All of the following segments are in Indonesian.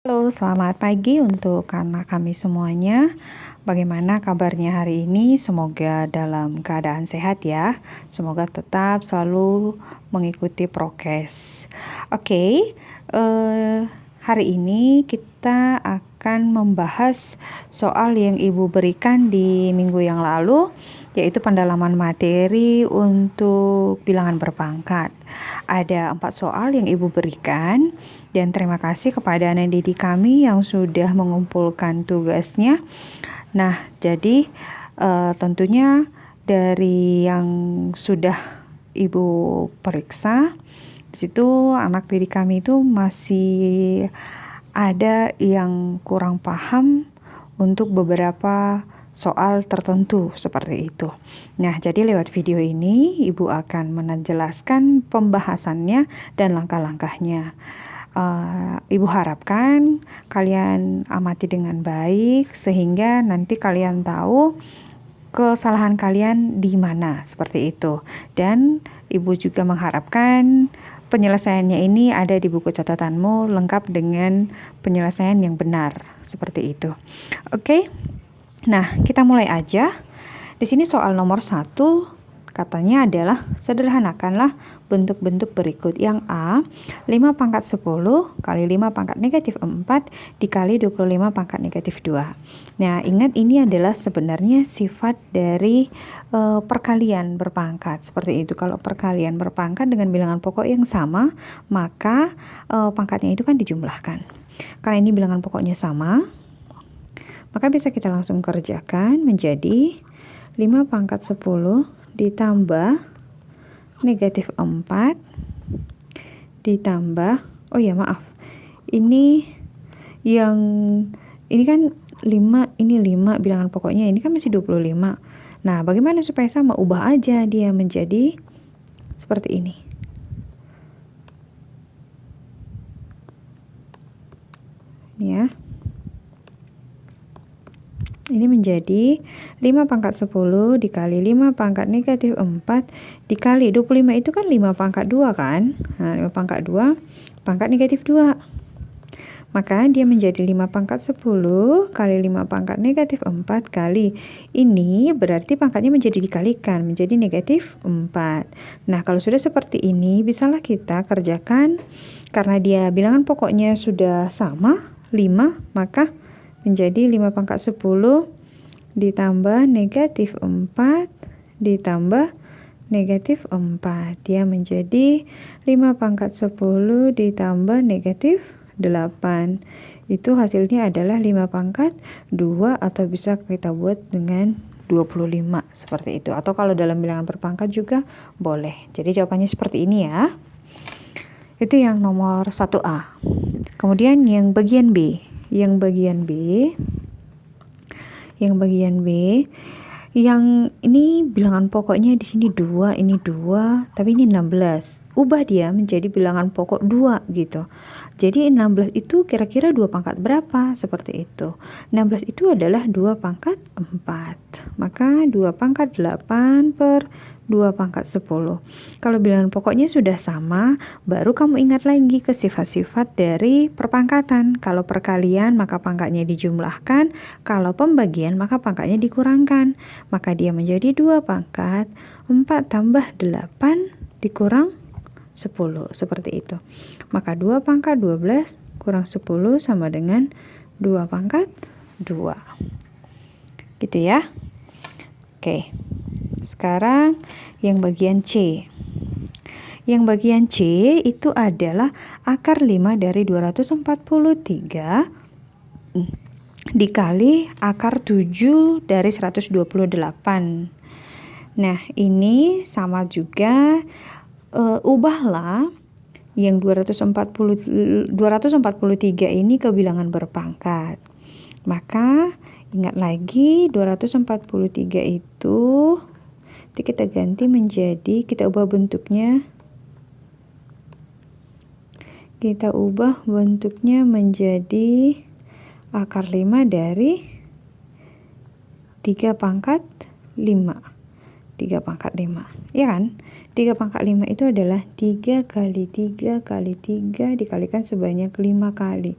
Halo, selamat pagi untuk anak kami semuanya. Bagaimana kabarnya hari ini? Semoga dalam keadaan sehat ya. Semoga tetap selalu mengikuti prokes. Oke, hari ini kita akan membahas soal yang Ibu berikan di minggu yang lalu, yaitu pendalaman materi untuk bilangan berpangkat. Ada 4 soal yang Ibu berikan. Dan terima kasih kepada anak didik kami yang sudah mengumpulkan tugasnya. Nah, jadi tentunya dari yang sudah Ibu periksa, di situ anak didik kami itu masih ada yang kurang paham untuk beberapa soal tertentu seperti itu. Nah, jadi lewat video ini Ibu akan menjelaskan pembahasannya dan langkah-langkahnya. Ibu harapkan kalian amati dengan baik sehingga nanti kalian tahu kesalahan kalian di mana, seperti itu. Dan Ibu juga mengharapkan penyelesaiannya ini ada di buku catatanmu lengkap dengan penyelesaian yang benar, seperti itu. Oke. Nah, kita mulai aja. Di sini soal nomor 1 katanya adalah sederhanakanlah bentuk-bentuk berikut. Yang A, 5 pangkat 10 kali 5 pangkat negatif 4 dikali 25 pangkat negatif 2. Nah, ingat ini adalah sebenarnya sifat dari perkalian berpangkat. Seperti itu, kalau perkalian berpangkat dengan bilangan pokok yang sama, maka pangkatnya itu kan dijumlahkan. Karena ini bilangan pokoknya sama, maka bisa kita langsung kerjakan menjadi 5 pangkat 10 ditambah negatif 4 ditambah, ini kan 5, ini 5 bilangan pokoknya, ini kan masih 25. Nah, bagaimana supaya sama? Ubah aja dia menjadi seperti ini. Ini ya. Ini menjadi 5 pangkat 10 dikali 5 pangkat negatif 4 dikali 25 itu kan 5 pangkat 2 kan? Nah, 5 pangkat 2 pangkat negatif 2. Maka dia menjadi 5 pangkat 10 kali 5 pangkat negatif 4 kali. Ini berarti pangkatnya menjadi dikalikan, menjadi negatif 4. Nah, kalau sudah seperti ini, bisalah kita kerjakan. Karena dia bilangan pokoknya sudah sama, 5, maka menjadi 5 pangkat 10 ditambah negatif 4 ditambah negatif 4. Dia menjadi 5 pangkat 10 ditambah negatif 8. Itu hasilnya adalah 5 pangkat 2 atau bisa kita buat dengan 25 seperti itu. Atau kalau dalam bilangan berpangkat juga boleh. Jadi jawabannya seperti ini ya. Itu yang nomor 1A. Kemudian yang bagian B. Yang bagian B, yang ini bilangan pokoknya di sini 2, ini 2, tapi ini 16. Ubah dia menjadi bilangan pokok 2 gitu. Jadi 16 itu kira-kira 2 pangkat berapa? Seperti itu. 16 itu adalah 2 pangkat 4. Maka 2 pangkat 8 per 2 pangkat 10. Kalau bilangan pokoknya sudah sama, baru kamu ingat lagi ke sifat-sifat dari perpangkatan. Kalau perkalian, maka pangkatnya dijumlahkan. Kalau pembagian, maka pangkatnya dikurangkan. Maka dia menjadi 2 pangkat 4 tambah 8 dikurang 10. Seperti itu. Maka 2 pangkat 12 kurang 10 sama dengan 2 pangkat 2. Gitu ya. Oke. Sekarang yang bagian C. Yang bagian C itu adalah akar 5 dari 243 dikali akar 7 dari 128. Nah, ini sama juga, ubahlah yang 243 ini ke bilangan berpangkat. Maka ingat lagi 243 itu kita ganti menjadi, kita ubah bentuknya menjadi akar 5 dari 3 pangkat 5. 3 pangkat 5. Ya kan? 3 pangkat 5 itu adalah 3 kali 3 kali 3 dikalikan sebanyak 5 kali.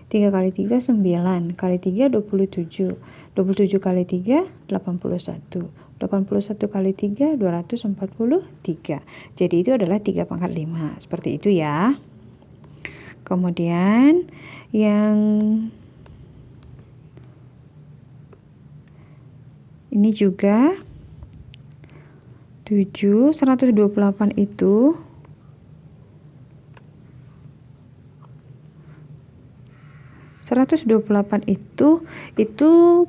3 kali 3 9, kali 3 27, 27 kali 3 81, 81 kali 3 243. Jadi itu adalah 3 pangkat 5, seperti itu ya. Kemudian yang ini juga 7, 128 itu 128 itu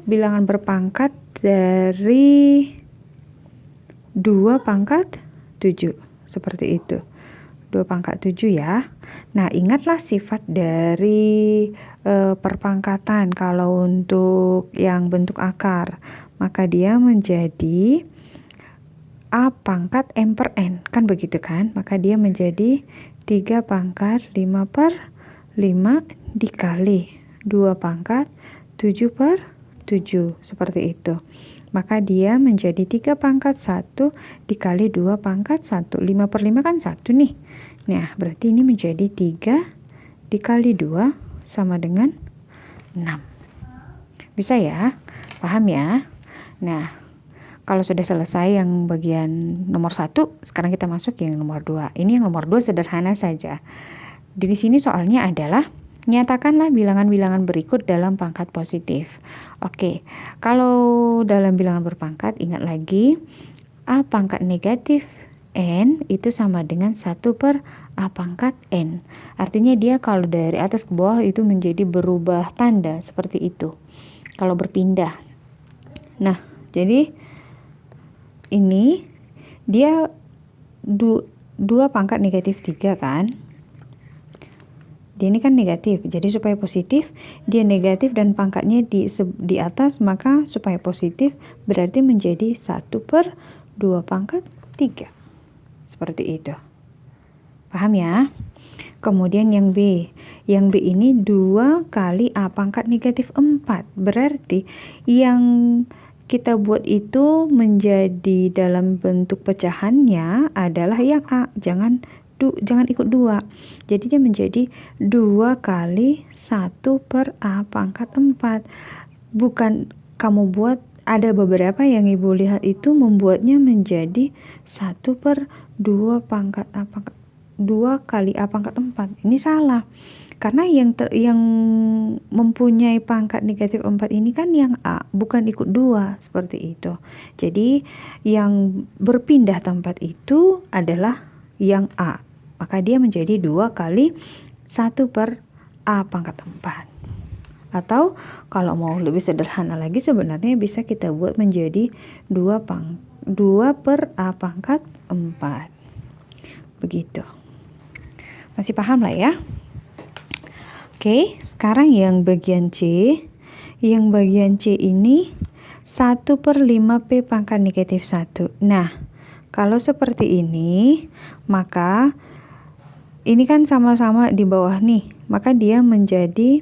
bilangan berpangkat dari 2 pangkat 7, seperti itu. 2 pangkat 7 ya. Nah, ingatlah sifat dari perpangkatan. Kalau untuk yang bentuk akar, maka dia menjadi A pangkat M per N, kan begitu kan? Maka dia menjadi 3 pangkat 5 per 5 dikali 2 pangkat 7 per 7, seperti itu. Maka dia menjadi 3 pangkat 1 dikali 2 pangkat 1. 5 per 5 kan 1 nih. Nah, berarti ini menjadi 3 dikali 2 sama dengan 6. Bisa ya? Paham ya? Nah, kalau sudah selesai yang bagian nomor 1, sekarang kita masuk yang nomor 2. Ini yang nomor 2 sederhana saja. Di sini soalnya adalah nyatakanlah bilangan-bilangan berikut dalam pangkat positif. Oke, kalau dalam bilangan berpangkat, ingat lagi A pangkat negatif N itu sama dengan 1 per A pangkat N. Artinya dia kalau dari atas ke bawah itu menjadi berubah tanda seperti itu. Kalau berpindah. Nah, jadi ini dia 2 pangkat negatif 3 kan? Dia ini kan negatif, jadi supaya positif dia negatif dan pangkatnya di atas, maka supaya positif berarti menjadi 1 per 2 pangkat 3. Seperti itu. Paham ya? Kemudian yang B. Yang B ini 2 kali A pangkat negatif 4. Berarti yang kita buat itu menjadi dalam bentuk pecahannya adalah yang A. Jangan ikut 2. Jadi dia menjadi 2 kali 1 per A pangkat 4. Bukan kamu buat, ada beberapa yang ibu lihat itu membuatnya menjadi 1 per 2 pangkat A pangkat 2 kali A pangkat 4. Ini salah. Karena yang mempunyai pangkat negatif 4 ini kan yang A, bukan ikut 2, seperti itu. Jadi yang berpindah tempat itu adalah yang A. Maka dia menjadi 2 kali 1 per A pangkat 4. Atau kalau mau lebih sederhana lagi, sebenarnya bisa kita buat menjadi 2 per A pangkat 4. Begitu. Masih paham lah ya? Oke, sekarang yang bagian C. Yang bagian C ini 1 per 5P pangkat negatif 1. Nah, kalau seperti ini, maka ini kan sama-sama di bawah nih, maka dia menjadi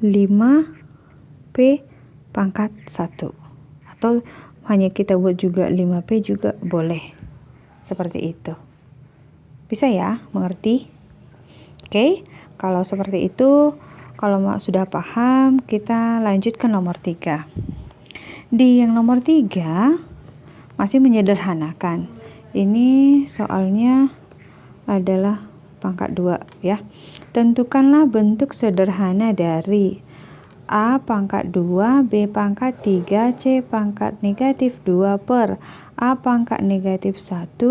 5P pangkat 1. Atau hanya kita buat juga 5P juga boleh. Seperti itu. Bisa ya, mengerti? Oke, kalau seperti itu, kalau sudah paham, kita lanjut ke nomor 3. Di yang nomor 3, masih menyederhanakan. Ini soalnya adalah pangkat 2 ya. Tentukanlah bentuk sederhana dari A pangkat 2, B pangkat 3, C pangkat negatif 2 per A pangkat negatif 1,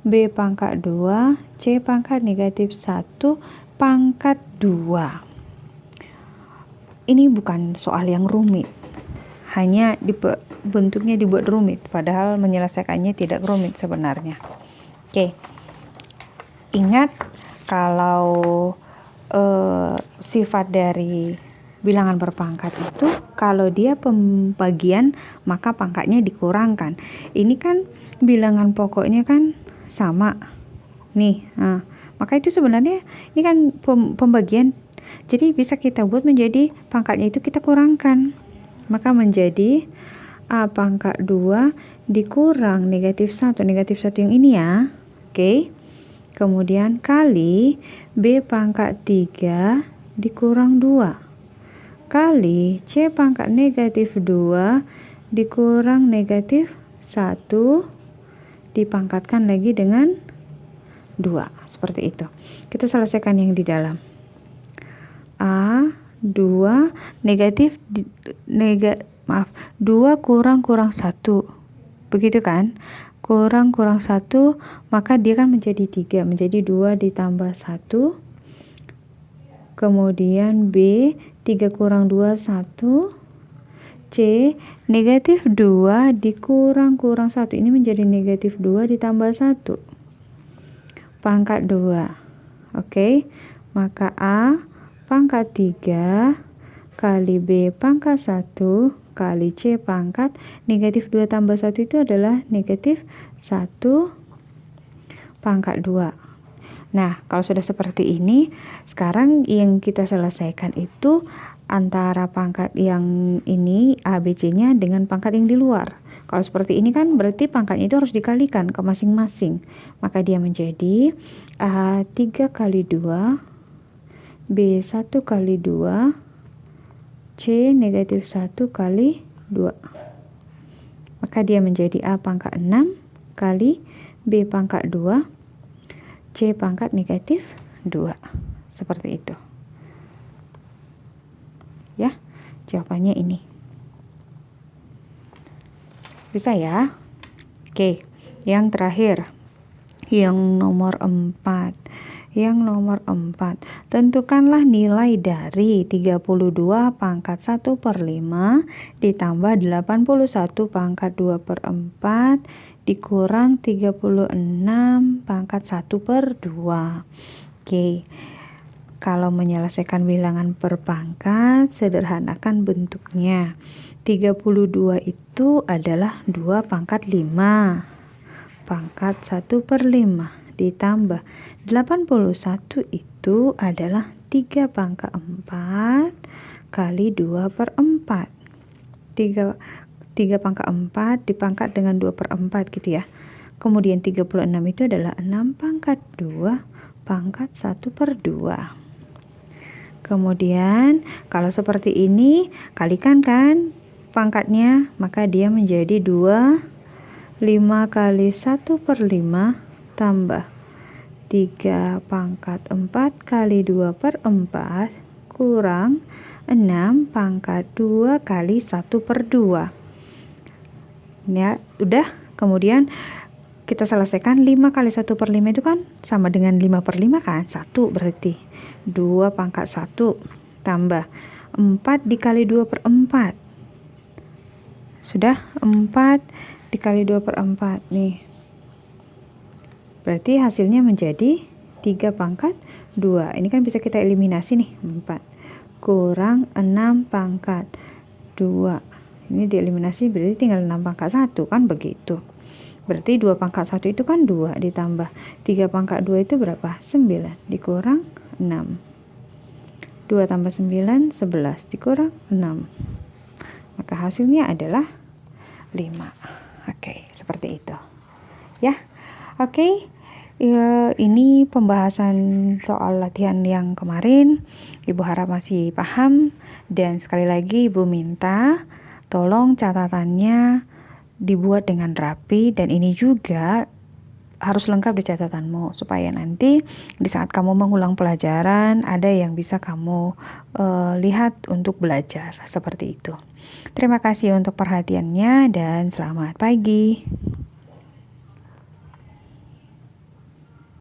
B pangkat 2, C pangkat negatif 1 pangkat 2. Ini bukan soal yang rumit. Hanya bentuknya dibuat rumit, padahal menyelesaikannya tidak rumit sebenarnya. Oke. Ingat kalau sifat dari bilangan berpangkat itu kalau dia pembagian maka pangkatnya dikurangkan. Ini kan bilangan pokoknya kan sama nih. Nah, maka itu sebenarnya ini kan pembagian. Jadi bisa kita buat menjadi pangkatnya itu kita kurangkan. Maka menjadi A pangkat 2 dikurang negatif 1 yang ini ya. Oke. Kemudian kali B pangkat 3 dikurang 2. kali C pangkat negatif 2 dikurang negatif 1 dipangkatkan lagi dengan 2. Seperti itu. Kita selesaikan yang di dalam. A 2 negatif 2 kurang 1. Begitu kan? Kurang 1, maka dia kan menjadi 3. Menjadi 2 ditambah 1. Kemudian B 3 kurang 2 1. C negatif 2 dikurang 1. Ini menjadi negatif 2 ditambah 1. Pangkat 2. Oke. Maka A pangkat 3 kali B pangkat 1 kali C pangkat negatif 2 tambah 1 itu adalah negatif 1 pangkat 2. Nah, kalau sudah seperti ini, sekarang yang kita selesaikan itu antara pangkat yang ini ABC-nya dengan pangkat yang di luar. Kalau seperti ini kan berarti pangkatnya itu harus dikalikan ke masing-masing. Maka dia menjadi A 3 kali 2 B 1 kali 2 C negatif 1 kali 2. Maka dia menjadi A pangkat 6 kali B pangkat 2 C pangkat negatif 2. Seperti itu. Ya, jawabannya ini. Bisa ya? Oke, yang terakhir. Yang nomor 4. Tentukanlah nilai dari 32 pangkat 1 per 5 ditambah 81 pangkat 2 per 4 dikurang 36 pangkat 1 per 2. Oke, kalau menyelesaikan bilangan per pangkat, sederhanakan bentuknya. 32 itu adalah 2 pangkat 5 pangkat 1 per 5 ditambah 81 itu adalah 3 pangkat 4 kali 2 per 4. 3 pangkat 4 dipangkat dengan 2 per 4 gitu ya. Kemudian 36 itu adalah 6 pangkat 2 pangkat 1 per 2. Kemudian kalau seperti ini kalikan kan pangkatnya, maka dia menjadi 2 5 kali 1 per 5 tambah 3 pangkat 4 kali 2 per 4 kurang 6 pangkat 2 kali 1 per 2. Ya, udah. Kemudian kita selesaikan 5 kali 1 per 5 itu kan sama dengan 5 per 5 kan? 1 berarti 2 pangkat 1 tambah 4 dikali 2 per 4. Sudah 4 dikali 2 per 4 nih. Berarti hasilnya menjadi 3 pangkat 2. Ini kan bisa kita eliminasi nih. 4 kurang 6 pangkat 2. Ini dieliminasi berarti tinggal 6 pangkat 1 kan begitu. Berarti 2 pangkat 1 itu kan 2 ditambah 3 pangkat 2 itu berapa? 9 dikurang 6. 2 tambah 9 11 dikurang 6. Maka hasilnya adalah 5. Oke, seperti itu. Ya. Oke. Ini pembahasan soal latihan yang kemarin. Ibu harap masih paham, dan sekali lagi Ibu minta tolong catatannya dibuat dengan rapi, dan ini juga harus lengkap di catatanmu supaya nanti di saat kamu mengulang pelajaran ada yang bisa kamu lihat untuk belajar seperti itu. Terima kasih untuk perhatiannya dan selamat pagi.